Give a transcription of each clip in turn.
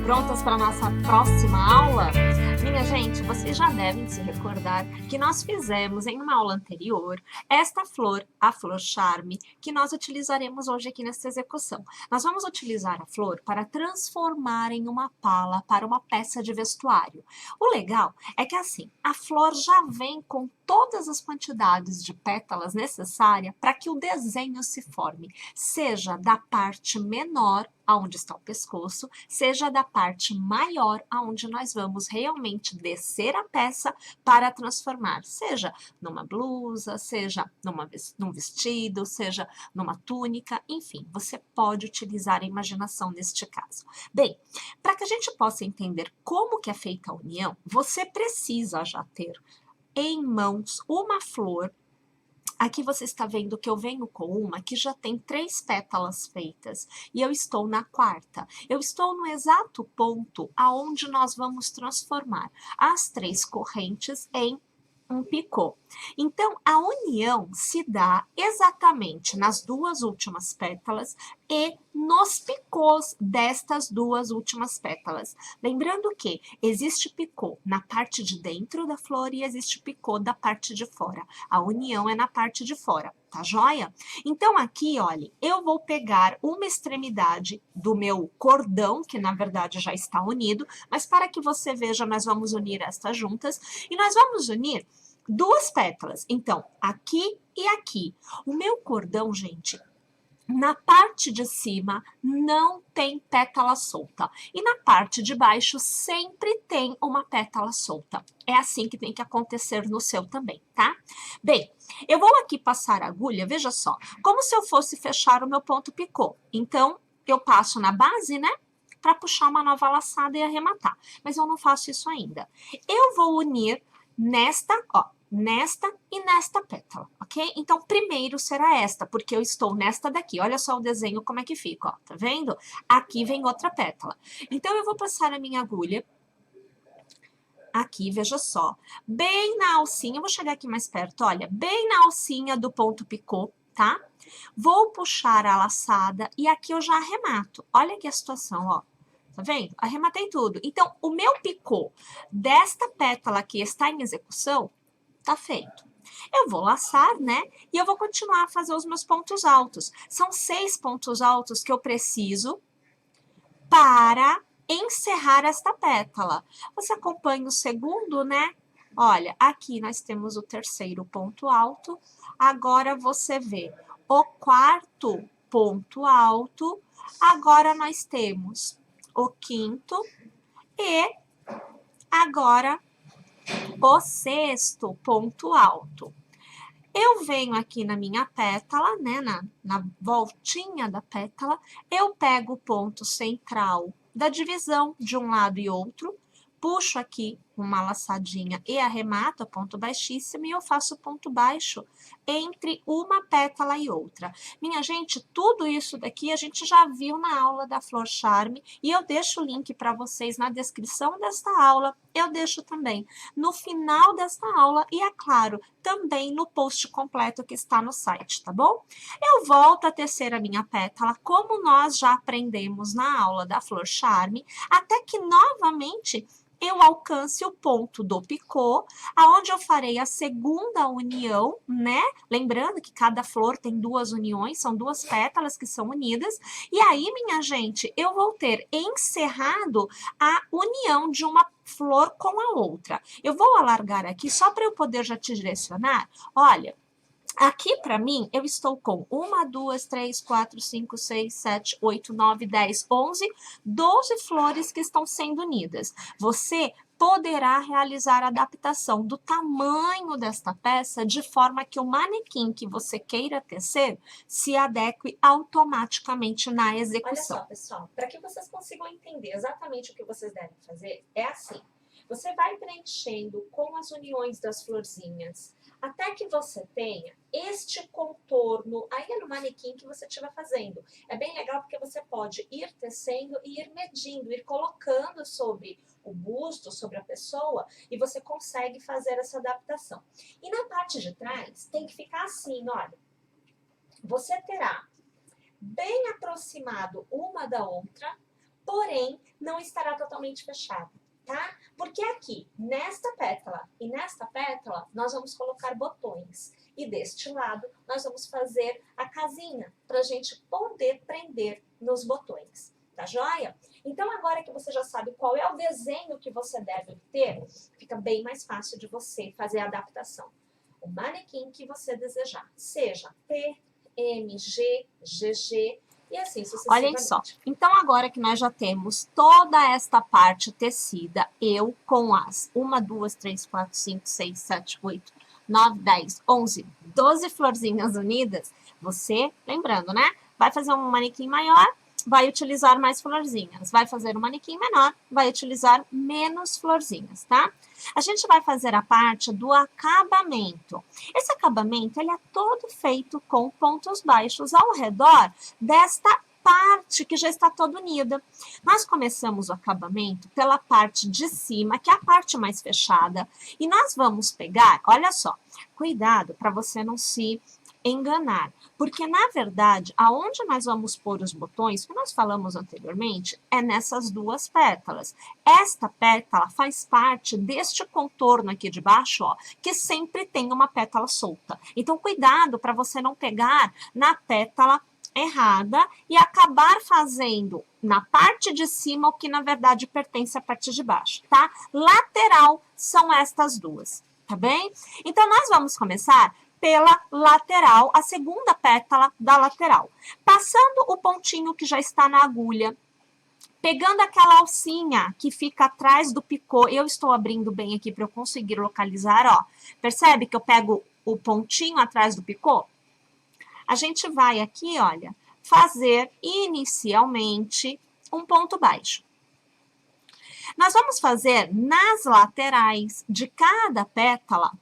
Prontas para a nossa próxima aula? Minha gente, vocês já devem se recordar que nós fizemos em uma aula anterior esta flor, a flor charme, que nós utilizaremos hoje aqui nessa execução. Nós vamos utilizar a flor para transformar em uma pala para uma peça de vestuário. O legal é que assim, a flor já vem com todas as quantidades de pétalas necessárias para que o desenho se forme, seja da parte menor, aonde está o pescoço, seja da parte maior, aonde nós vamos realmente descer a peça para transformar, seja numa blusa, seja num vestido, seja numa túnica, enfim, você pode utilizar a imaginação neste caso. Bem, para que a gente possa entender como que é feita a união, você precisa já ter em mãos uma flor. Aqui você está vendo que eu venho com uma que já tem 3 pétalas feitas e eu estou na quarta. Eu estou no exato ponto aonde nós vamos transformar as 3 correntes em um picô. Então, a união se dá exatamente nas 2 últimas pétalas e nos picôs destas 2 últimas pétalas. Lembrando que existe picô na parte de dentro da flor e existe picô da parte de fora. A união é na parte de fora, tá joia? Então, aqui, olha, eu vou pegar uma extremidade do meu cordão, que na verdade já está unido, mas para que você veja, nós vamos unir estas juntas e nós vamos unir 2 pétalas. Então, aqui e aqui. O meu cordão, gente, na parte de cima não tem pétala solta. E na parte de baixo sempre tem uma pétala solta. É assim que tem que acontecer no seu também, tá? Bem, eu vou aqui passar a agulha, veja só, como se eu fosse fechar o meu ponto picô. Então, eu passo na base, né? Para puxar uma nova laçada e arrematar. Mas eu não faço isso ainda. Eu vou unir nesta, ó, nesta e nesta pétala, ok? Então, primeiro será esta, porque eu estou nesta daqui. Olha só o desenho como é que fica, ó, tá vendo? Aqui vem outra pétala. Então, eu vou passar a minha agulha aqui, veja só, bem na alcinha, eu vou chegar aqui mais perto, olha, bem na alcinha do ponto picô, tá? Vou puxar a laçada e aqui eu já arremato. Olha aqui a situação, ó. Tá vendo? Arrematei tudo. Então, o meu picô desta pétala que está em execução, tá feito. Eu vou laçar, né? E eu vou continuar a fazer os meus pontos altos. São 6 pontos altos que eu preciso para encerrar esta pétala. Você acompanha o segundo, né? Olha, aqui nós temos o terceiro ponto alto. Agora você vê o quarto ponto alto. Agora nós temos o quinto e agora o sexto ponto alto. Eu venho aqui na minha pétala, né, na voltinha da pétala, eu pego o ponto central da divisão de um lado e outro, puxo aqui uma laçadinha e arremato a ponto baixíssimo e eu faço ponto baixo entre uma pétala e outra. Minha gente, tudo isso daqui a gente já viu na aula da Flor Charme e eu deixo o link para vocês na descrição desta aula, eu deixo também no final desta aula e, é claro, também no post completo que está no site, tá bom? Eu volto a tecer a minha pétala, como nós já aprendemos na aula da Flor Charme, até que novamente eu alcance o ponto do picô, aonde eu farei a segunda união, né? Lembrando que cada flor tem 2 uniões, são 2 pétalas que são unidas. E aí, minha gente, eu vou ter encerrado a união de uma flor com a outra. Eu vou alargar aqui só para eu poder já te direcionar. Olha, aqui, para mim, eu estou com 1, 2, 3, 4, 5, 6, 7, 8, 9, 10, 11, 12 flores que estão sendo unidas. Você poderá realizar a adaptação do tamanho desta peça de forma que o manequim que você queira tecer se adeque automaticamente na execução. Olha só, pessoal, para que vocês consigam entender exatamente o que vocês devem fazer, é assim. Você vai preenchendo com as uniões das florzinhas, até que você tenha este contorno aí no manequim que você estiver fazendo. É bem legal porque você pode ir tecendo e ir medindo, ir colocando sobre o busto, sobre a pessoa, e você consegue fazer essa adaptação. E na parte de trás tem que ficar assim, olha. Você terá bem aproximado uma da outra, porém não estará totalmente fechada, tá? Porque aqui, nesta pétala e nesta pétala, nós vamos colocar botões. E deste lado, nós vamos fazer a casinha para a gente poder prender nos botões. Tá joia? Então, agora que você já sabe qual é o desenho que você deve ter, fica bem mais fácil de você fazer a adaptação. O manequim que você desejar, seja P, M, G, GG e assim sucessivamente. Olhem só, então agora que nós já temos toda esta parte tecida, eu com as 1, 2, 3, 4, 5, 6, 7, 8, 9, 10, 11, 12 florzinhas unidas, você, lembrando, né? Vai fazer um manequim maior, vai utilizar mais florzinhas. Vai fazer um manequim menor, vai utilizar menos florzinhas, tá? A gente vai fazer a parte do acabamento. Esse acabamento, ele é todo feito com pontos baixos ao redor desta parte que já está toda unida. Nós começamos o acabamento pela parte de cima, que é a parte mais fechada, e nós vamos pegar, olha só, cuidado para você não se enganar, porque na verdade, aonde nós vamos pôr os botões, que nós falamos anteriormente, é nessas duas pétalas. Esta pétala faz parte deste contorno aqui de baixo, ó, que sempre tem uma pétala solta. Então, cuidado para você não pegar na pétala errada e acabar fazendo na parte de cima o que na verdade pertence à parte de baixo, tá? Lateral são estas duas, tá bem? Então, nós vamos começar pela lateral, a segunda pétala da lateral. Passando o pontinho que já está na agulha, pegando aquela alcinha que fica atrás do picô, eu estou abrindo bem aqui para eu conseguir localizar, ó. Percebe que eu pego o pontinho atrás do picô? A gente vai aqui, olha, fazer inicialmente um ponto baixo. Nós vamos fazer nas laterais de cada pétala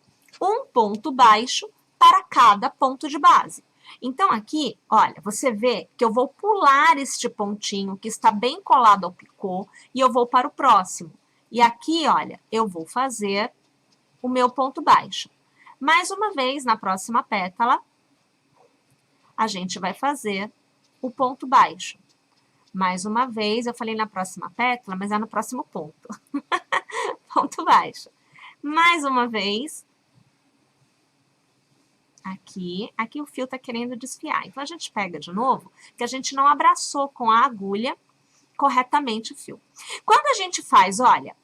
um ponto baixo para cada ponto de base. Então, aqui, olha, você vê que eu vou pular este pontinho que está bem colado ao picô e eu vou para o próximo. E aqui, olha, eu vou fazer o meu ponto baixo. Mais uma vez, na próxima pétala, a gente vai fazer o ponto baixo. Mais uma vez, eu falei na próxima pétala, mas é no próximo ponto. Ponto baixo. Mais uma vez, aqui o fio tá querendo desfiar. Então, a gente pega de novo, que a gente não abraçou com a agulha corretamente o fio. Quando a gente faz, olha,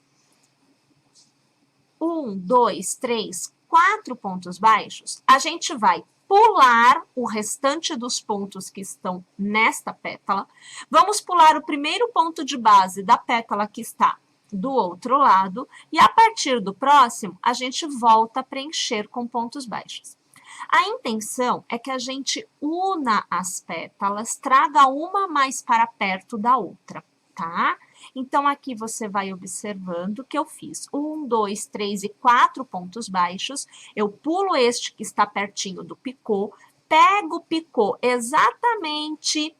1, 2, 3, 4 pontos baixos, a gente vai pular o restante dos pontos que estão nesta pétala. Vamos pular o primeiro ponto de base da pétala que está do outro lado, e a partir do próximo, a gente volta a preencher com pontos baixos. A intenção é que a gente una as pétalas, traga uma mais para perto da outra, tá? Então, aqui você vai observando que eu fiz 1, 2, 3 e 4 pontos baixos, eu pulo este que está pertinho do picô, pego o picô exatamente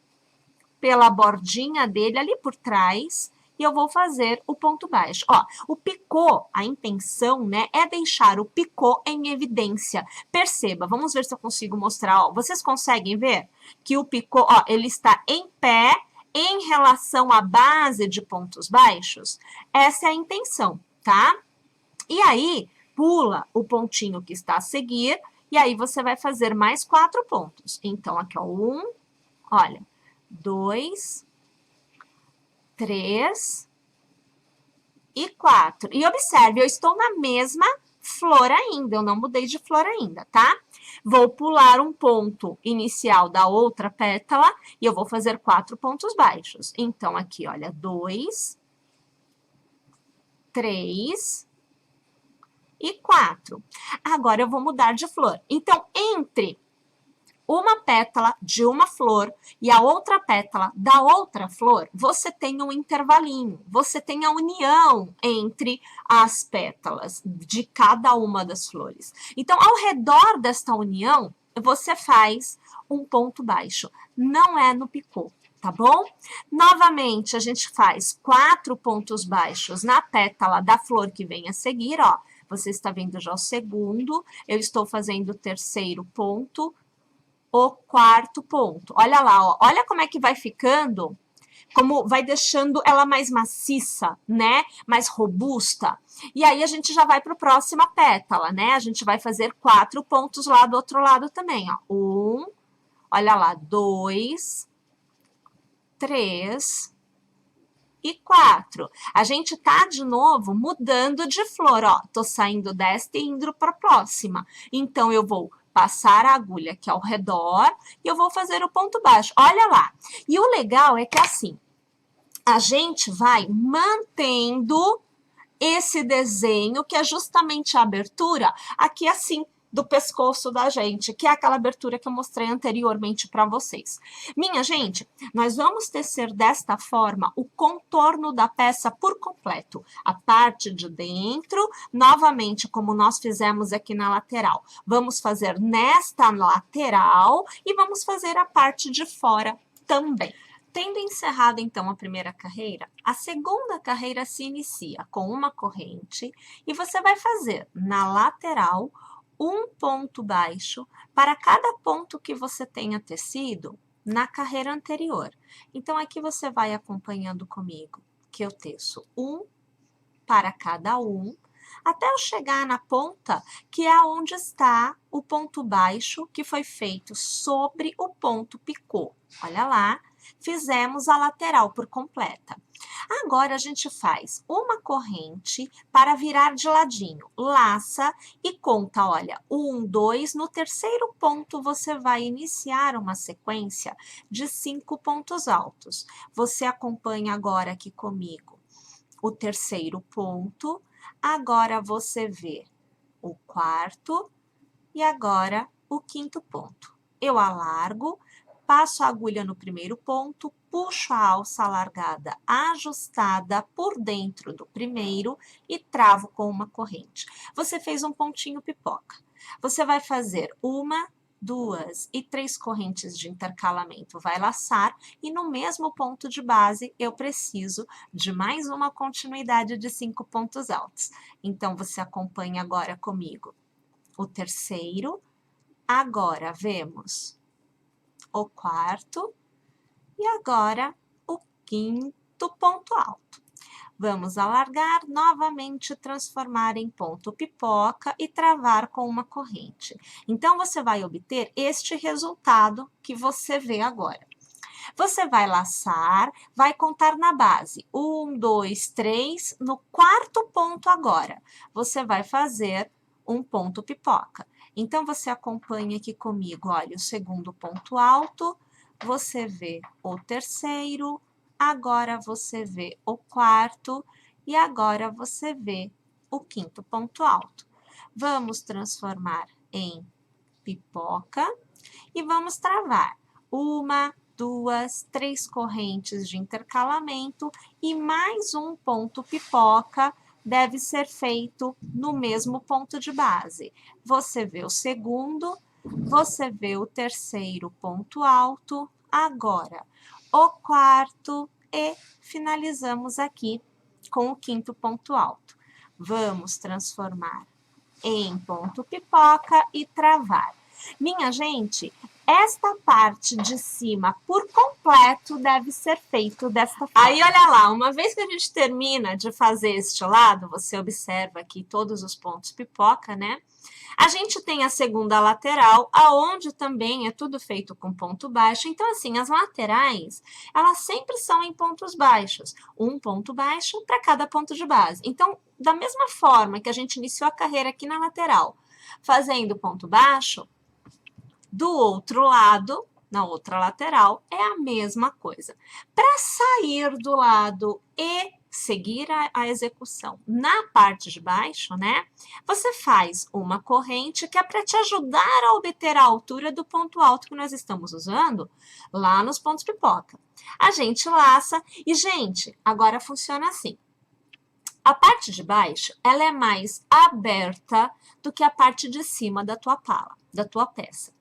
pela bordinha dele ali por trás, e eu vou fazer o ponto baixo. Ó, o picô, a intenção, né, é deixar o picô em evidência. Perceba, vamos ver se eu consigo mostrar, ó. Vocês conseguem ver que o picô, ó, ele está em pé em relação à base de pontos baixos? Essa é a intenção, tá? E aí, pula o pontinho que está a seguir, e aí você vai fazer mais 4 pontos. Então, aqui, ó, 1, olha, 2, 3 e 4. E observe, eu estou na mesma flor ainda, eu não mudei de flor ainda, tá? Vou pular um ponto inicial da outra pétala e eu vou fazer 4 pontos baixos. Então, aqui, olha, 2, 3 e 4. Agora, eu vou mudar de flor. Então, entre uma pétala de uma flor e a outra pétala da outra flor, você tem um intervalinho, você tem a união entre as pétalas de cada uma das flores. Então, ao redor desta união, você faz um ponto baixo, não é no picô, tá bom? Novamente, a gente faz 4 pontos baixos na pétala da flor que vem a seguir, ó. Você está vendo já o segundo, eu estou fazendo o terceiro ponto, o quarto ponto. Olha lá, ó. Olha como é que vai ficando como vai deixando ela mais maciça, né? Mais robusta. E aí a gente já vai para a próxima pétala, né? A gente vai fazer 4 pontos lá do outro lado também, ó. 1, olha lá, 2, 3 e 4. A gente tá de novo mudando de flor, ó. Tô saindo desta e indo para a próxima. Então eu vou passar a agulha aqui ao redor e eu vou fazer o ponto baixo. Olha lá. E o legal é que assim, a gente vai mantendo esse desenho, que é justamente a abertura, aqui assim, do pescoço da gente, que é aquela abertura que eu mostrei anteriormente para vocês. Minha gente, nós vamos tecer desta forma o contorno da peça por completo. A parte de dentro, novamente, como nós fizemos aqui na lateral. Vamos fazer nesta lateral e vamos fazer a parte de fora também. Tendo encerrado, então, a primeira carreira, a segunda carreira se inicia com uma corrente e você vai fazer na lateral um ponto baixo para cada ponto que você tenha tecido na carreira anterior. Então, aqui você vai acompanhando comigo, que eu teço um para cada um, até eu chegar na ponta, que é onde está o ponto baixo que foi feito sobre o ponto picô. Olha lá. Fizemos a lateral por completa. Agora, a gente faz uma corrente para virar de ladinho. Laça e conta, olha, 1, 2. No terceiro ponto, você vai iniciar uma sequência de 5 pontos altos. Você acompanha agora aqui comigo o terceiro ponto. Agora, você vê o quarto e agora o quinto ponto. Eu alargo, passo a agulha no primeiro ponto, puxo a alça alargada ajustada por dentro do primeiro e travo com uma corrente. Você fez um pontinho pipoca. Você vai fazer 1, 2 e 3 correntes de intercalamento. Vai laçar e no mesmo ponto de base eu preciso de mais uma continuidade de 5 pontos altos. Então, você acompanha agora comigo o terceiro. Agora, vemos o quarto e agora o quinto ponto alto. Vamos alargar, novamente transformar em ponto pipoca e travar com uma corrente. Então, você vai obter este resultado que você vê agora. Você vai laçar, vai contar na base. 1, 2, 3, no quarto ponto agora. Você vai fazer um ponto pipoca. Então, você acompanha aqui comigo, olha, o segundo ponto alto, você vê o terceiro, agora você vê o quarto e agora você vê o quinto ponto alto. Vamos transformar em pipoca e vamos travar 1, 2, 3 correntes de intercalamento e mais um ponto pipoca deve ser feito no mesmo ponto de base. Você vê o segundo, você vê o terceiro ponto alto, agora o quarto e finalizamos aqui com o quinto ponto alto. Vamos transformar em ponto pipoca e travar. Minha gente, esta parte de cima por completo deve ser feito desta forma. Aí, olha lá, uma vez que a gente termina de fazer este lado, você observa aqui todos os pontos pipoca, né? A gente tem a segunda lateral, aonde também é tudo feito com ponto baixo. Então, assim, as laterais, elas sempre são em pontos baixos. Um ponto baixo para cada ponto de base. Então, da mesma forma que a gente iniciou a carreira aqui na lateral, fazendo ponto baixo, do outro lado, na outra lateral, é a mesma coisa. Para sair do lado e seguir a execução na parte de baixo, né? Você faz uma corrente que é para te ajudar a obter a altura do ponto alto que nós estamos usando lá nos pontos pipoca. A gente laça e, gente, agora funciona assim. A parte de baixo, ela é mais aberta do que a parte de cima da tua pala, da tua peça.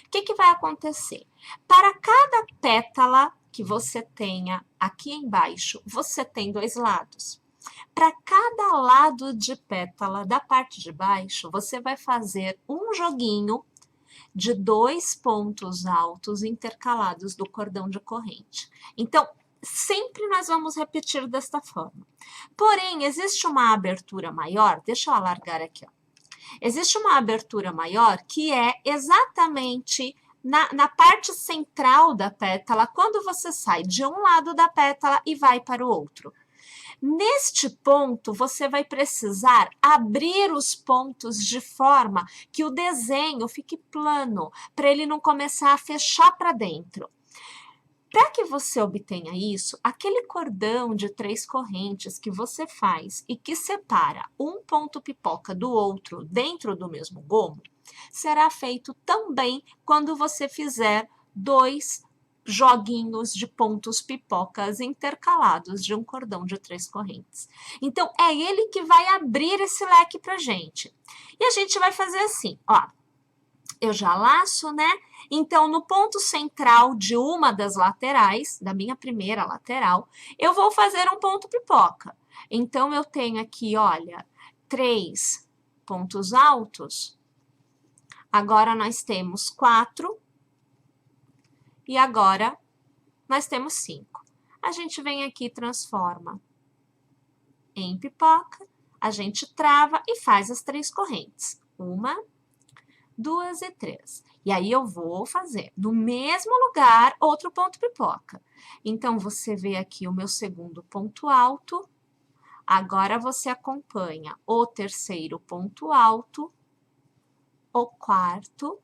O que vai acontecer? Para cada pétala que você tenha aqui embaixo, você tem 2 lados. Para cada lado de pétala da parte de baixo, você vai fazer um joguinho de 2 pontos altos intercalados do cordão de corrente. Então, sempre nós vamos repetir desta forma. Porém, existe uma abertura maior, deixa eu alargar aqui, ó. Existe uma abertura maior que é exatamente na parte central da pétala, quando você sai de um lado da pétala e vai para o outro. Neste ponto, você vai precisar abrir os pontos de forma que o desenho fique plano, para ele não começar a fechar para dentro. Para que você obtenha isso, aquele cordão de 3 correntes que você faz e que separa um ponto pipoca do outro dentro do mesmo gomo, será feito também quando você fizer 2 joguinhos de pontos pipocas intercalados de um cordão de 3 correntes. Então, é ele que vai abrir esse leque pra gente. E a gente vai fazer assim, ó. Eu já laço, né? Então, no ponto central de uma das laterais, da minha primeira lateral, eu vou fazer um ponto pipoca. Então, eu tenho aqui, olha, 3 pontos altos. Agora, nós temos 4. E agora, nós temos 5. A gente vem aqui e transforma em pipoca, a gente trava e faz as 3 correntes. 1, 2 e 3. E aí, eu vou fazer no mesmo lugar outro ponto pipoca. Então, você vê aqui o meu segundo ponto alto. Agora, você acompanha o terceiro ponto alto, o quarto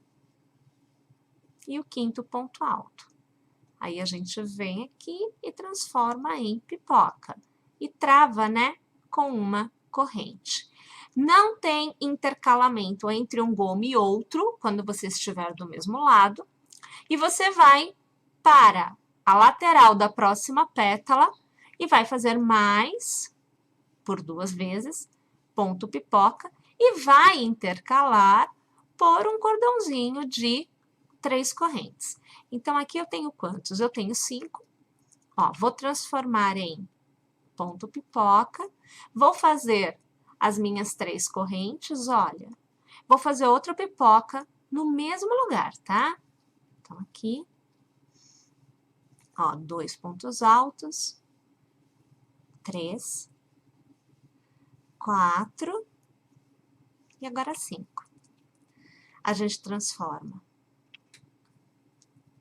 e o quinto ponto alto. Aí, a gente vem aqui e transforma em pipoca. E trava, né, com uma corrente. Não tem intercalamento entre um gomo e outro, quando você estiver do mesmo lado. E você vai para a lateral da próxima pétala e vai fazer mais, por 2 vezes, ponto pipoca, e vai intercalar por um cordãozinho de 3 correntes. Então, aqui eu tenho quantos? Eu tenho 5. Ó, vou transformar em ponto pipoca, vou fazer as minhas 3 correntes, olha, vou fazer outra pipoca no mesmo lugar, tá? Então, aqui, ó, 2 pontos altos, 3, 4 e agora 5. A gente transforma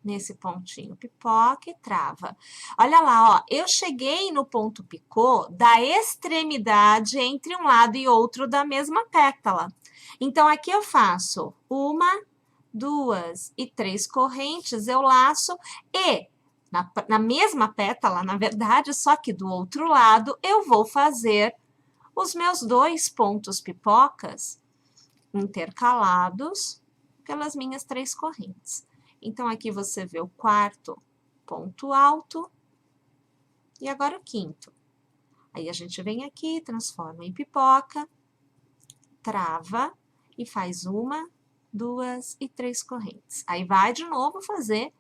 nesse pontinho pipoca e trava. Olha lá, ó, eu cheguei no ponto picô da extremidade entre um lado e outro da mesma pétala. Então, aqui eu faço 1, 2 e 3 correntes, eu laço e na mesma pétala, na verdade, só que do outro lado, eu vou fazer os meus 2 pontos pipocas intercalados pelas minhas 3 correntes. Então, aqui você vê o quarto ponto alto e agora o quinto. Aí, a gente vem aqui, transforma em pipoca, trava e faz 1, 2 e 3 correntes. Aí, vai de novo fazer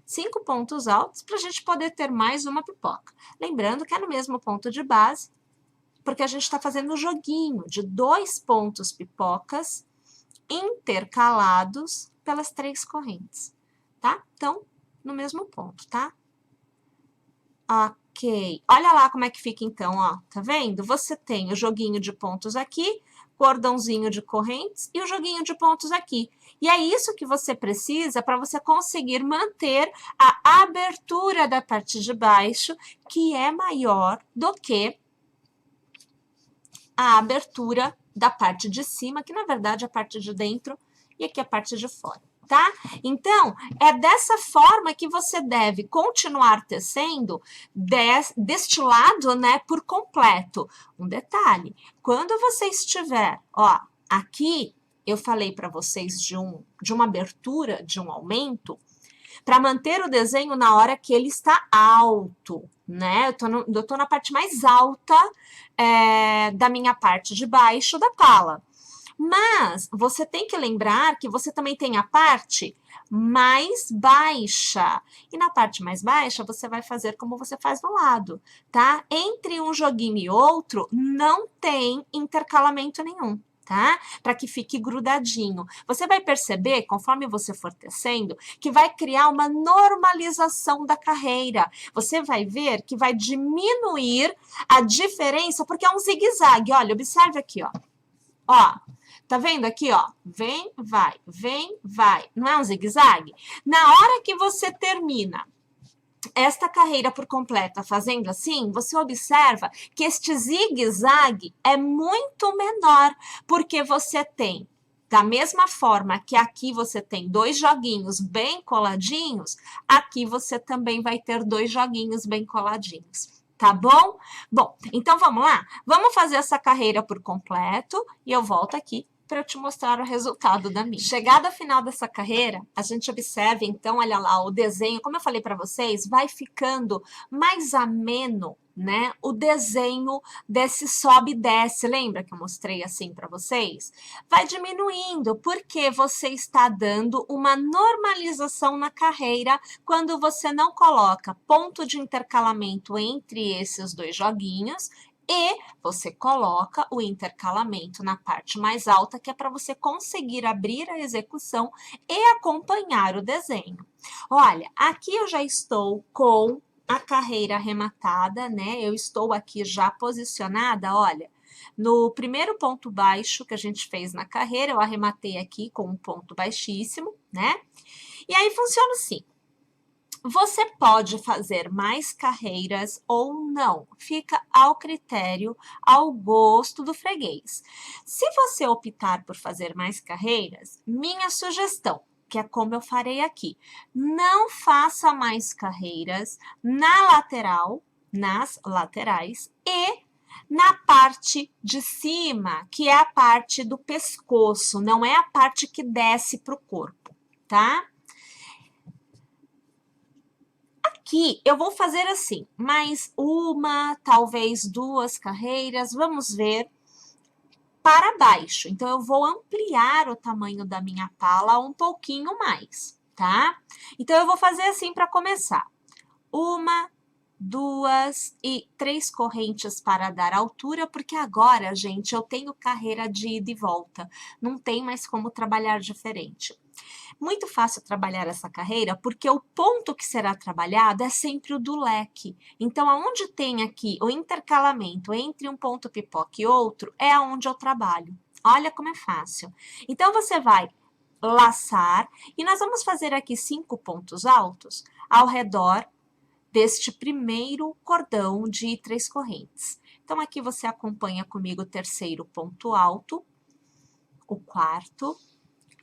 5 pontos altos para a gente poder ter mais uma pipoca. Lembrando que é no mesmo ponto de base, porque a gente está fazendo um joguinho de 2 pontos pipocas intercalados pelas 3 correntes. Tá? Então, no mesmo ponto, tá? Ok. Olha lá como é que fica, então, ó. Tá vendo? Você tem o joguinho de pontos aqui, cordãozinho de correntes e o joguinho de pontos aqui. E é isso que você precisa para você conseguir manter a abertura da parte de baixo, que é maior do que a abertura da parte de cima, que, na verdade, é a parte de dentro e aqui a parte de fora. Tá? Então, é dessa forma que você deve continuar tecendo deste lado, né, por completo. Um detalhe, quando você estiver, ó, aqui eu falei para vocês de uma abertura, de um aumento, para manter o desenho na hora que ele está alto, né? Eu tô na parte mais alta da minha parte de baixo da pala. Mas você tem que lembrar que você também tem a parte mais baixa. E na parte mais baixa, você vai fazer como você faz no lado, tá? Entre um joguinho e outro, não tem intercalamento nenhum. tá? Para que fique grudadinho. Você vai perceber, conforme você for tecendo, que vai criar uma normalização da carreira. Você vai ver que vai diminuir a diferença, porque é um zigue-zague. Olha, observe aqui, ó. Ó, tá vendo aqui, ó? Vem, vai. Não é um zigue-zague? Na hora que você termina esta carreira por completa fazendo assim, você observa que este zigue-zague é muito menor, porque você tem, da mesma forma que aqui você tem 2 joguinhos bem coladinhos, aqui você também vai ter 2 joguinhos bem coladinhos. Tá bom? Bom, então vamos lá? Vamos fazer essa carreira por completo e eu volto aqui para eu te mostrar o resultado da minha. Chegada ao final dessa carreira, a gente observa, então, olha lá, o desenho, como eu falei para vocês, vai ficando mais ameno, né? O desenho desse sobe e desce, lembra que eu mostrei assim para vocês? Vai diminuindo, porque você está dando uma normalização na carreira quando você não coloca ponto de intercalamento entre esses 2 joguinhos e você coloca o intercalamento na parte mais alta, que é para você conseguir abrir a execução e acompanhar o desenho. Olha, aqui eu já estou com a carreira arrematada, né? Eu estou aqui já posicionada, olha, no primeiro ponto baixo que a gente fez na carreira, eu arrematei aqui com um ponto baixíssimo, né? E aí funciona assim. Você pode fazer mais carreiras ou não, fica ao critério, ao gosto do freguês. Se você optar por fazer mais carreiras, minha sugestão, que é como eu farei aqui, não faça mais carreiras na lateral, nas laterais e na parte de cima, que é a parte do pescoço, não é a parte que desce para o corpo, tá? Aqui eu vou fazer assim, mais uma, talvez 2 carreiras, vamos ver, para baixo. Então, eu vou ampliar o tamanho da minha pala um pouquinho mais, tá? Então, eu vou fazer assim para começar. 1, 2 e 3 correntes para dar altura, porque agora, gente, eu tenho carreira de ida e volta. Não tem mais como trabalhar diferente. Muito fácil trabalhar essa carreira, porque o ponto que será trabalhado é sempre o do leque. Então, aonde tem aqui o intercalamento entre um ponto pipoca e outro, é aonde eu trabalho. Olha como é fácil. Então, você vai laçar, e nós vamos fazer aqui 5 pontos altos ao redor deste primeiro cordão de 3 correntes. Então, aqui você acompanha comigo o terceiro ponto alto, o quarto,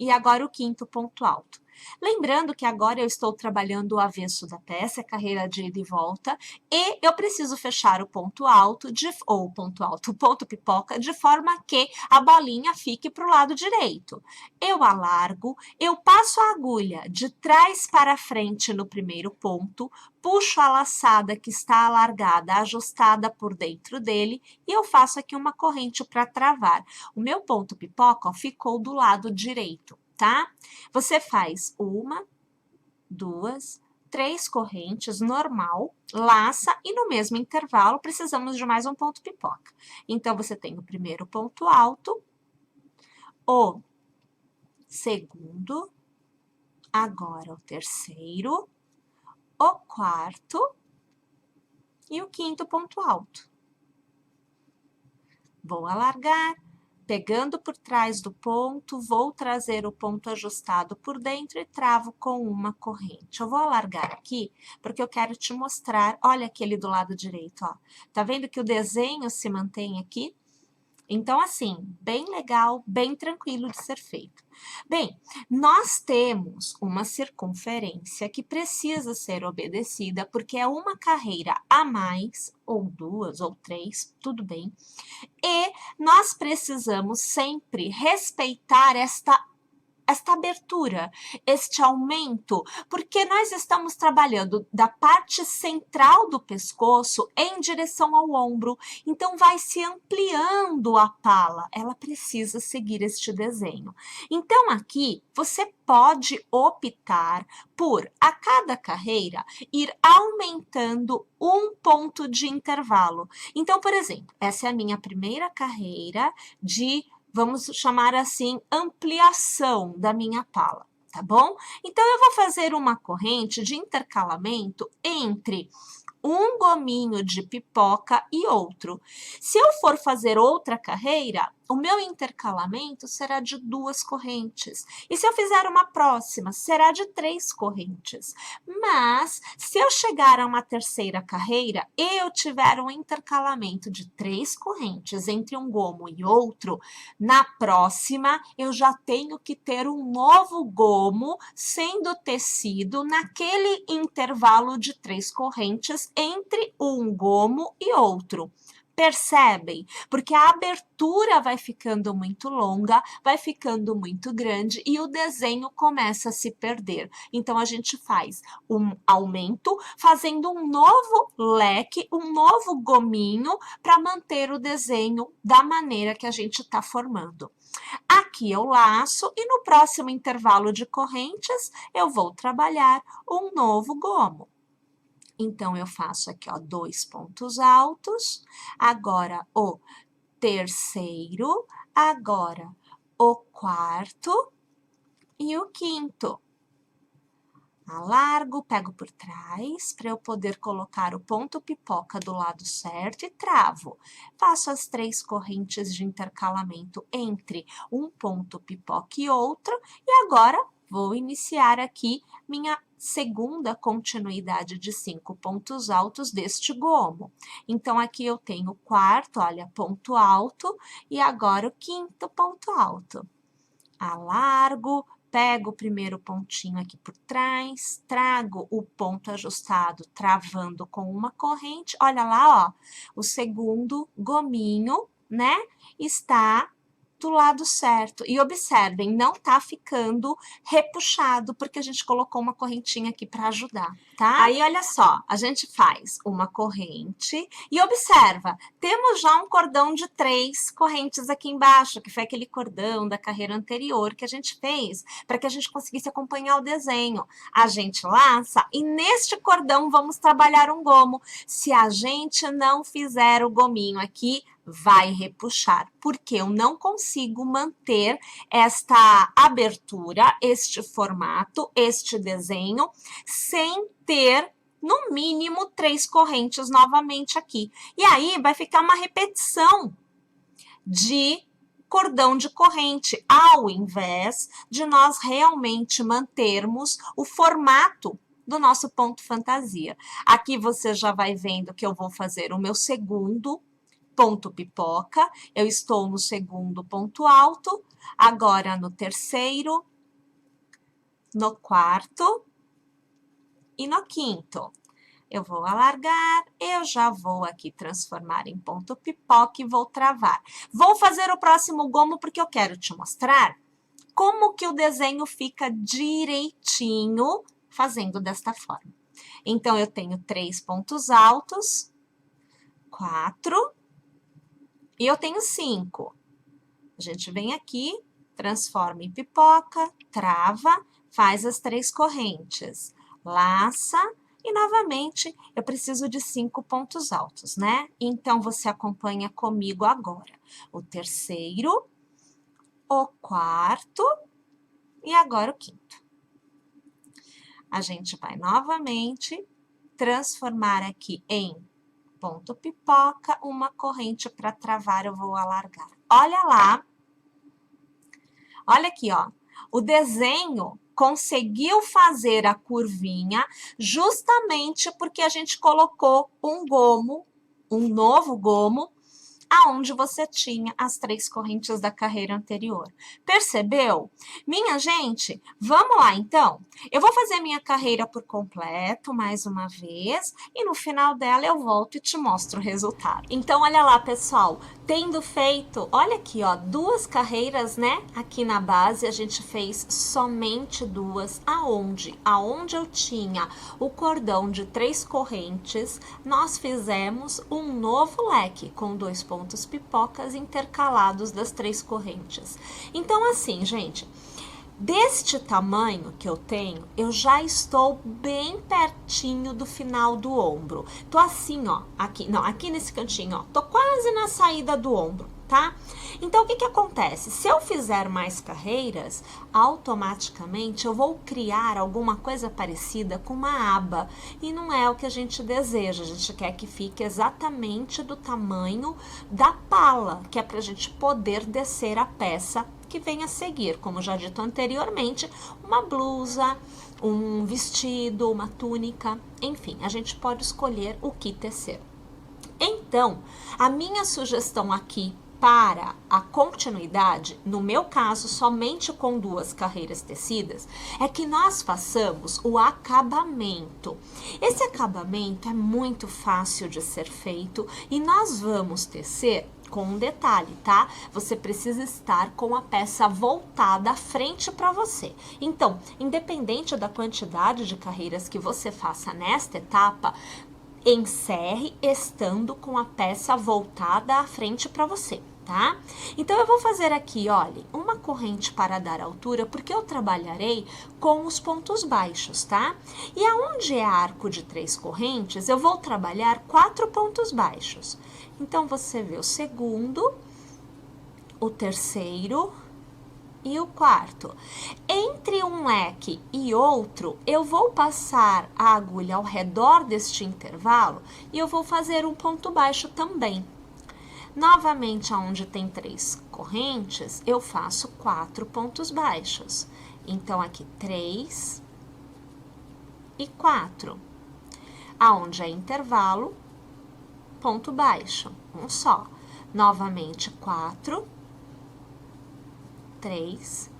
e agora o 5º ponto alto. Lembrando que agora eu estou trabalhando o avesso da peça, a carreira de ida e volta, e eu preciso fechar o ponto alto, o ponto pipoca, de forma que a bolinha fique para o lado direito. Eu alargo, eu passo a agulha de trás para frente no primeiro ponto, puxo a laçada que está alargada, ajustada por dentro dele, e eu faço aqui uma corrente para travar. O meu ponto pipoca, ó, ficou do lado direito, tá? Você faz 1, 2, 3 correntes, normal, laça, e no mesmo intervalo precisamos de mais um ponto pipoca. Então, você tem o primeiro ponto alto, o segundo, agora o terceiro, o quarto e o 5º ponto alto. Vou alargar, pegando por trás do ponto, vou trazer o ponto ajustado por dentro e travo com uma corrente. Eu vou alargar aqui, porque eu quero te mostrar, olha aquele do lado direito, ó. Tá vendo que o desenho se mantém aqui? Então, assim, bem legal, bem tranquilo de ser feito. Bem, nós temos uma circunferência que precisa ser obedecida, porque é uma carreira a mais, ou 2, ou 3, tudo bem. E nós precisamos sempre respeitar esta abertura, este aumento, porque nós estamos trabalhando da parte central do pescoço em direção ao ombro, então vai se ampliando a pala, ela precisa seguir este desenho. Então, aqui, você pode optar por, a cada carreira, ir aumentando um ponto de intervalo. Então, por exemplo, essa é a minha primeira carreira de vamos chamar assim, ampliação da minha pala, tá bom? Então, eu vou fazer uma corrente de intercalamento entre um gominho de pipoca e outro. Se eu for fazer outra carreira, o meu intercalamento será de 2 correntes. E se eu fizer uma próxima, será de 3 correntes. Mas, se eu chegar a uma terceira carreira e eu tiver um intercalamento de 3 correntes entre um gomo e outro, na próxima eu já tenho que ter um novo gomo sendo tecido naquele intervalo de 3 correntes entre um gomo e outro. Percebem? Porque a abertura vai ficando muito longa, vai ficando muito grande e o desenho começa a se perder. Então, a gente faz um aumento, fazendo um novo leque, um novo gominho para manter o desenho da maneira que a gente está formando. Aqui eu laço e no próximo intervalo de correntes eu vou trabalhar um novo gomo. Então, eu faço aqui, ó, 2 pontos altos, agora o terceiro, agora o quarto e o quinto. Alargo, pego por trás, para eu poder colocar o ponto pipoca do lado certo e travo. Faço as 3 correntes de intercalamento entre um ponto pipoca e outro, e agora vou iniciar aqui minha segunda continuidade de 5 pontos altos deste gomo. Então, aqui eu tenho o quarto, olha, ponto alto, e agora o quinto ponto alto. Alargo, pego o primeiro pontinho aqui por trás, trago o ponto ajustado, travando com uma corrente. Olha lá, ó, o segundo gominho, né, está do lado certo. E observem, não tá ficando repuxado, porque a gente colocou uma correntinha aqui para ajudar, tá? Aí, olha só, a gente faz uma corrente e observa, temos já um cordão de 3 correntes aqui embaixo, que foi aquele cordão da carreira anterior que a gente fez para que a gente conseguisse acompanhar o desenho. A gente laça e neste cordão vamos trabalhar um gomo. Se a gente não fizer o gominho aqui, vai repuxar, porque eu não consigo manter esta abertura, este formato, este desenho, sem ter, no mínimo, 3 correntes novamente aqui. E aí, vai ficar uma repetição de cordão de corrente, ao invés de nós realmente mantermos o formato do nosso ponto fantasia. Aqui você já vai vendo que eu vou fazer o meu segundo ponto pipoca, eu estou no segundo ponto alto, agora no terceiro, no quarto e no quinto. Eu vou alargar, eu já vou aqui transformar em ponto pipoca e vou travar. Vou fazer o próximo gomo porque eu quero te mostrar como que o desenho fica direitinho fazendo desta forma. Então, eu tenho 3 pontos altos, 4, e eu tenho 5. A gente vem aqui, transforma em pipoca, trava, faz as 3 correntes, laça e, novamente, eu preciso de 5 pontos altos, né? Então, você acompanha comigo agora. O terceiro, o quarto e agora o quinto. A gente vai novamente transformar aqui em ponto pipoca, uma corrente para travar, eu vou alargar. Olha lá, olha aqui, ó, o desenho conseguiu fazer a curvinha justamente porque a gente colocou um gomo, um novo gomo, aonde você tinha as 3 correntes da carreira anterior. Percebeu? Minha gente, vamos lá então? Eu vou fazer minha carreira por completo, mais uma vez, e no final dela eu volto e te mostro o resultado. Então, olha lá, pessoal, tendo feito, olha aqui, ó, 2 carreiras, né? Aqui na base a gente fez somente 2, aonde? Aonde eu tinha o cordão de 3 correntes, nós fizemos um novo leque com 2 pontos pipocas intercalados das 3 correntes. Então, assim, gente, deste tamanho que eu tenho, eu já estou bem pertinho do final do ombro. Tô assim, ó, aqui, não, aqui nesse cantinho, ó, tô quase na saída do ombro. tá? Então, o que que acontece? Se eu fizer mais carreiras, automaticamente eu vou criar alguma coisa parecida com uma aba. E não é o que a gente deseja, a gente quer que fique exatamente do tamanho da pala, que é para a gente poder descer a peça que vem a seguir. Como já dito anteriormente, uma blusa, um vestido, uma túnica, enfim, a gente pode escolher o que tecer. Então, a minha sugestão aqui para a continuidade, no meu caso, somente com 2 carreiras tecidas, é que nós façamos o acabamento. Esse acabamento é muito fácil de ser feito e nós vamos tecer com um detalhe, tá? Você precisa estar com a peça voltada à frente para você. Então, independente da quantidade de carreiras que você faça nesta etapa, encerre estando com a peça voltada à frente para você, tá? Então, eu vou fazer aqui, olha, uma corrente para dar altura, porque eu trabalharei com os pontos baixos, tá? E aonde é arco de 3 correntes, eu vou trabalhar 4 pontos baixos. Então, você vê o segundo, o terceiro e o quarto. Entre um leque e outro, eu vou passar a agulha ao redor deste intervalo e eu vou fazer um ponto baixo também. Novamente, onde tem 3 correntes, eu faço 4 pontos baixos. Então, aqui 3 e 4. Aonde é intervalo, ponto baixo, um só. Novamente, 4, 3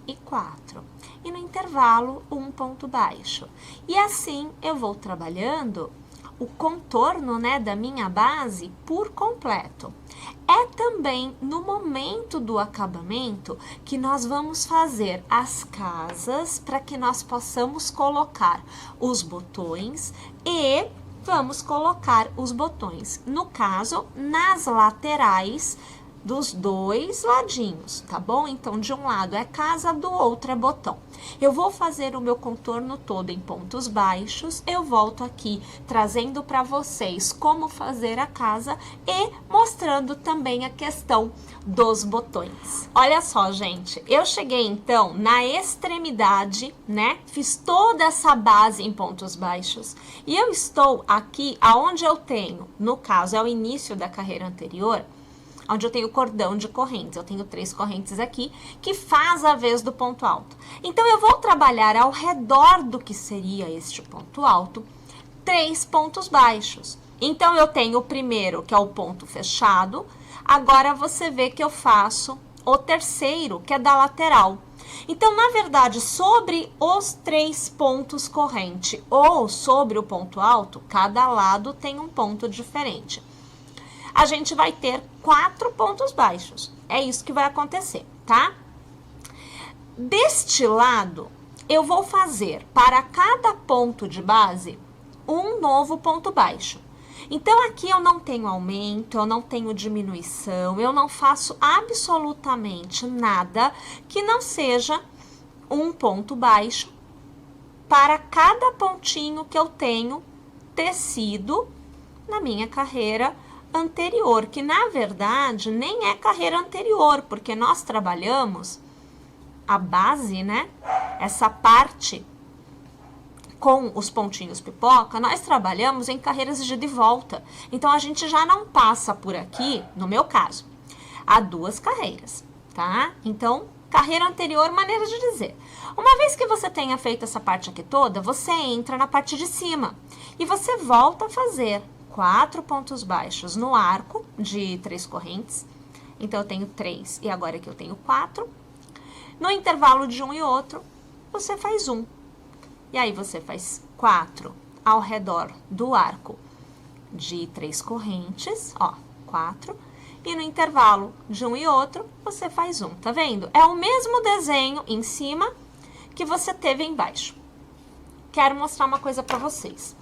e 4. E no intervalo, um ponto baixo. E assim, eu vou trabalhando o contorno, né, da minha base por completo. É também no momento do acabamento que nós vamos fazer as casas para que nós possamos colocar os botões e vamos colocar os botões, no caso, nas laterais dos 2 ladinhos, tá bom? Então, de um lado é casa, do outro é botão. Eu vou fazer o meu contorno todo em pontos baixos, eu volto aqui trazendo para vocês como fazer a casa e mostrando também a questão dos botões. Olha só, gente, eu cheguei então na extremidade, né? Fiz toda essa base em pontos baixos e eu estou aqui aonde eu tenho, no caso é o início da carreira anterior, onde eu tenho cordão de correntes. Eu tenho 3 correntes aqui, que faz a vez do ponto alto. Então, eu vou trabalhar ao redor do que seria este ponto alto, 3 pontos baixos. Então, eu tenho o primeiro, que é o ponto fechado. Agora, você vê que eu faço o terceiro, que é da lateral. Então, na verdade, sobre os 3 pontos corrente ou sobre o ponto alto, cada lado tem um ponto diferente. A gente vai ter 4 pontos baixos. É isso que vai acontecer, tá? Deste lado, eu vou fazer para cada ponto de base um novo ponto baixo. Então, aqui eu não tenho aumento, eu não tenho diminuição, eu não faço absolutamente nada que não seja um ponto baixo para cada pontinho que eu tenho tecido na minha carreira anterior, que na verdade nem é carreira anterior, porque nós trabalhamos a base, né? Essa parte com os pontinhos pipoca, nós trabalhamos em carreiras de ida e volta. Então, a gente já não passa por aqui, no meu caso, há 2 carreiras, tá? Então, carreira anterior, maneira de dizer. Uma vez que você tenha feito essa parte aqui toda, você entra na parte de cima e você volta a fazer 4 pontos baixos no arco de 3 correntes. Então, eu tenho 3 e agora aqui eu tenho 4. No intervalo de um e outro, você faz 1. E aí, você faz 4 ao redor do arco de 3 correntes, ó, 4. E no intervalo de um e outro, você faz 1, tá vendo? É o mesmo desenho em cima que você teve embaixo. Quero mostrar uma coisa para vocês.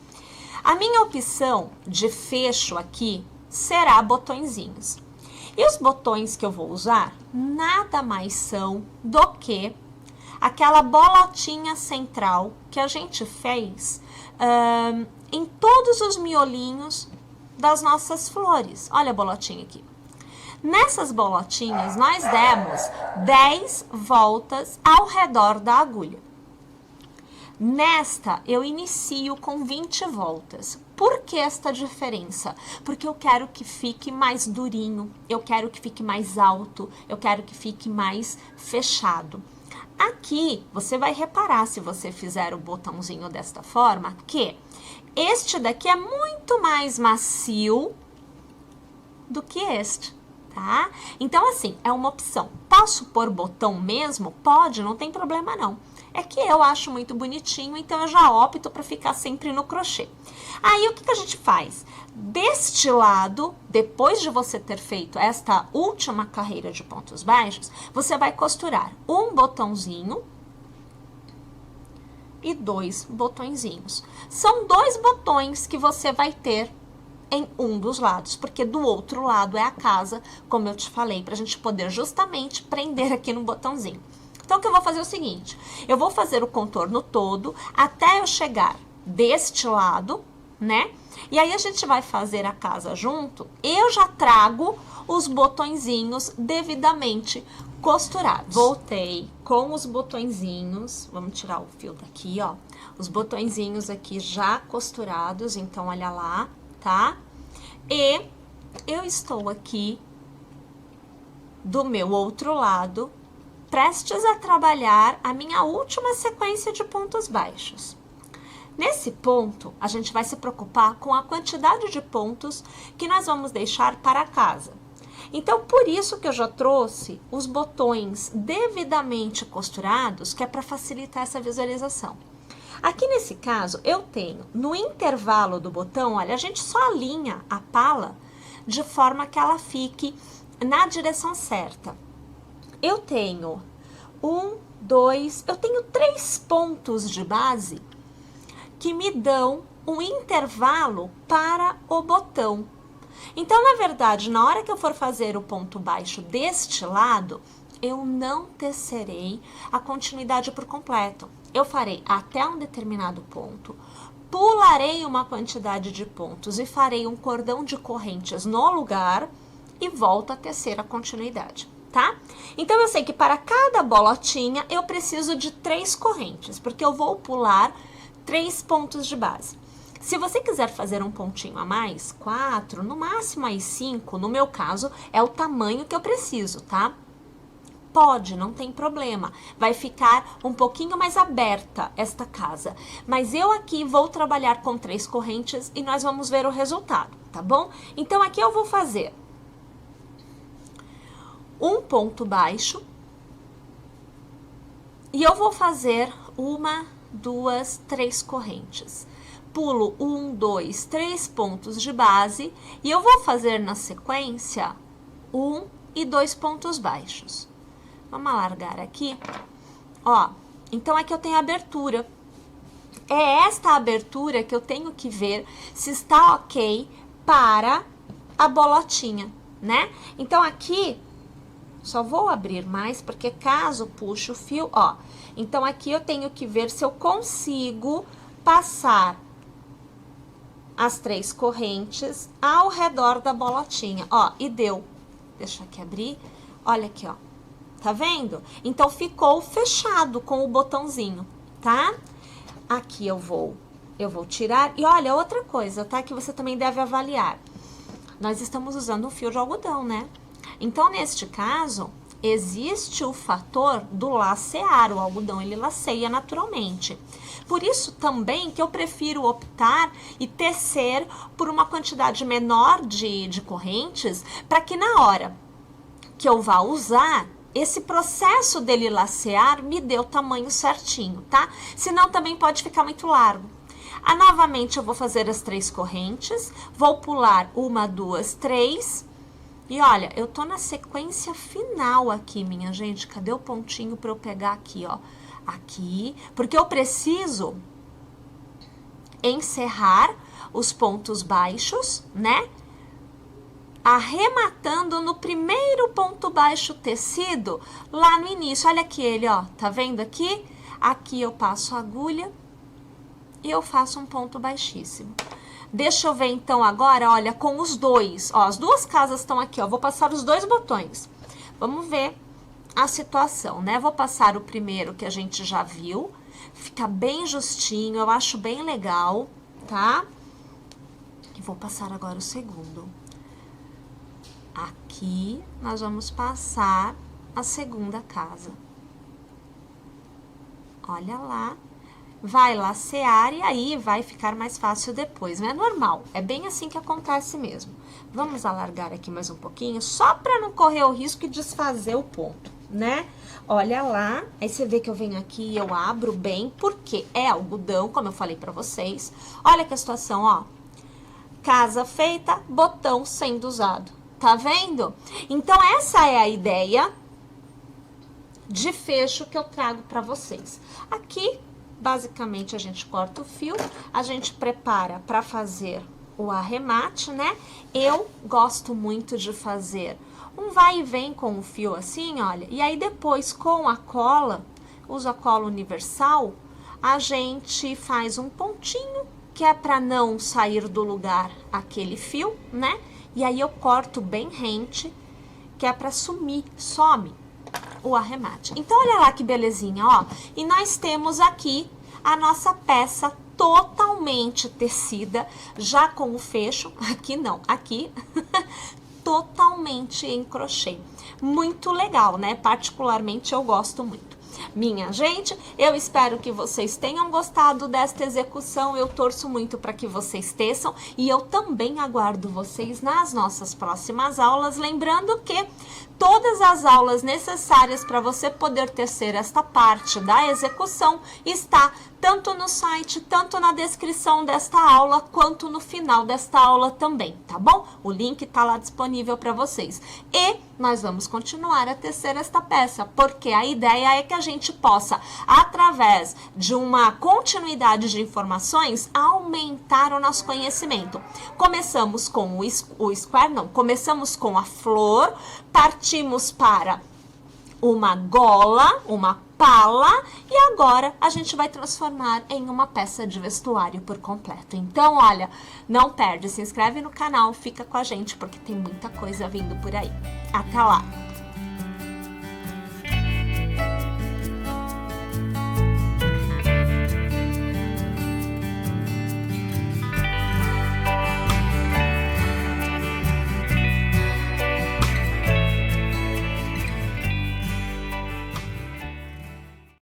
A minha opção de fecho aqui será botõezinhos. E os botões que eu vou usar nada mais são do que aquela bolotinha central que a gente fez em todos os miolinhos das nossas flores. Olha a bolotinha aqui. Nessas bolotinhas, nós demos 10 voltas ao redor da agulha. Nesta, eu inicio com 20 voltas. Por que esta diferença? Porque eu quero que fique mais durinho, eu quero que fique mais alto, eu quero que fique mais fechado. Aqui, você vai reparar, se você fizer o botãozinho desta forma, que este daqui é muito mais macio do que este, tá? Então, assim, é uma opção. Posso pôr botão mesmo? Pode, não tem problema não. É que eu acho muito bonitinho, então eu já opto para ficar sempre no crochê. Aí, o que a gente faz? Deste lado, depois de você ter feito esta última carreira de pontos baixos, você vai costurar um botãozinho e 2 botõezinhos. São 2 botões que você vai ter em um dos lados, porque do outro lado é a casa, como eu te falei, para a gente poder justamente prender aqui no botãozinho. Então, o que eu vou fazer é o seguinte, eu vou fazer o contorno todo até eu chegar deste lado, né? E aí, a gente vai fazer a casa junto, eu já trago os botõezinhos devidamente costurados. Voltei com os botõezinhos, vamos tirar o fio daqui, ó, os botõezinhos aqui já costurados, então, olha lá, tá? E eu estou aqui do meu outro lado, prestes a trabalhar a minha última sequência de pontos baixos. Nesse ponto, a gente vai se preocupar com a quantidade de pontos que nós vamos deixar para casa. Então, por isso que eu já trouxe os botões devidamente costurados, que é para facilitar essa visualização. Aqui nesse caso, eu tenho no intervalo do botão, olha, a gente só alinha a pala de forma que ela fique na direção certa. Eu tenho 3 pontos de base que me dão um intervalo para o botão. Então, na verdade, na hora que eu for fazer o ponto baixo deste lado, eu não tecerei a continuidade por completo. Eu farei até um determinado ponto, pularei uma quantidade de pontos e farei um cordão de correntes no lugar e volto a tecer a continuidade, tá? Então, eu sei que para cada bolotinha eu preciso de 3 correntes, porque eu vou pular 3 pontos de base. Se você quiser fazer um pontinho a mais, 4, no máximo aí 5, no meu caso, é o tamanho que eu preciso, tá? Pode, não tem problema. Vai ficar um pouquinho mais aberta esta casa. Mas eu aqui vou trabalhar com 3 correntes e nós vamos ver o resultado, tá bom? Então, aqui eu vou fazer um ponto baixo e eu vou fazer 1, 2, 3 correntes. Pulo 1, 2, 3 pontos de base e eu vou fazer na sequência 1 e 2 pontos baixos. Vamos alargar aqui, ó, então aqui eu tenho a abertura. É esta abertura que eu tenho que ver se está ok para a bolotinha, né? Então, aqui, só vou abrir mais, porque caso puxe o fio, ó. Então, aqui eu tenho que ver se eu consigo passar as 3 correntes ao redor da bolotinha, ó, e deu. Deixa eu aqui abrir, olha aqui, ó. Tá vendo? Então, ficou fechado com o botãozinho, tá? Aqui eu vou tirar. E olha, outra coisa, tá? Que você também deve avaliar. Nós estamos usando um fio de algodão, né? Então, neste caso, existe o fator do lacear. O algodão, ele laceia naturalmente. Por isso, também, que eu prefiro optar e tecer por uma quantidade menor de correntes, para que na hora que eu vá usar, esse processo dele lacear me dê o tamanho certinho, tá? Senão também pode ficar muito largo. Novamente eu vou fazer as 3 correntes, vou pular 1, 2, 3. E olha, eu tô na sequência final aqui, minha gente. Cadê o pontinho para eu pegar aqui, ó? Aqui, porque eu preciso encerrar os pontos baixos, né? Arrematando no primeiro ponto baixo tecido, lá no início. Olha aqui ele, ó, tá vendo aqui? Aqui eu passo a agulha e eu faço um ponto baixíssimo. Deixa eu ver então agora, olha, com os dois. Ó, as duas casas estão aqui, ó. Vou passar os dois botões. Vamos ver a situação, né? Vou passar o primeiro que a gente já viu. Fica bem justinho, eu acho bem legal, tá? E vou passar agora o segundo. Aqui nós vamos passar a segunda casa. Olha lá. Vai lacear e aí vai ficar mais fácil depois, não é normal, é bem assim que acontece mesmo. Vamos alargar aqui mais um pouquinho, só para não correr o risco de desfazer o ponto, né? Olha lá, aí você vê que eu venho aqui e eu abro bem, porque é algodão, como eu falei para vocês. Olha que a situação, ó. Casa feita, botão sendo usado, tá vendo? Então essa é a ideia de fecho que eu trago para vocês. Aqui, basicamente, a gente corta o fio, a gente prepara para fazer o arremate, né? Eu gosto muito de fazer um vai e vem com o fio assim, olha, e aí depois com a cola, uso a cola universal, a gente faz um pontinho, que é para não sair do lugar aquele fio, né? E aí eu corto bem rente, que é para sumir, some o arremate. Então, olha lá que belezinha, ó. E nós temos aqui a nossa peça totalmente tecida, já com o fecho, aqui não, aqui, totalmente em crochê. Muito legal, né? Particularmente eu gosto muito. Minha gente, eu espero que vocês tenham gostado desta execução, eu torço muito para que vocês teçam e eu também aguardo vocês nas nossas próximas aulas, lembrando que todas as aulas necessárias para você poder tecer esta parte da execução está tanto no site, tanto na descrição desta aula, quanto no final desta aula também, tá bom? O link está lá disponível para vocês. E nós vamos continuar a tecer esta peça, porque a ideia é que a gente possa, através de uma continuidade de informações, aumentar o nosso conhecimento. Começamos com o square, não, começamos com a flor, partimos para uma gola, uma pala, e agora a gente vai transformar em uma peça de vestuário por completo. Então, olha, não perde, se inscreve no canal, fica com a gente, porque tem muita coisa vindo por aí. Até lá!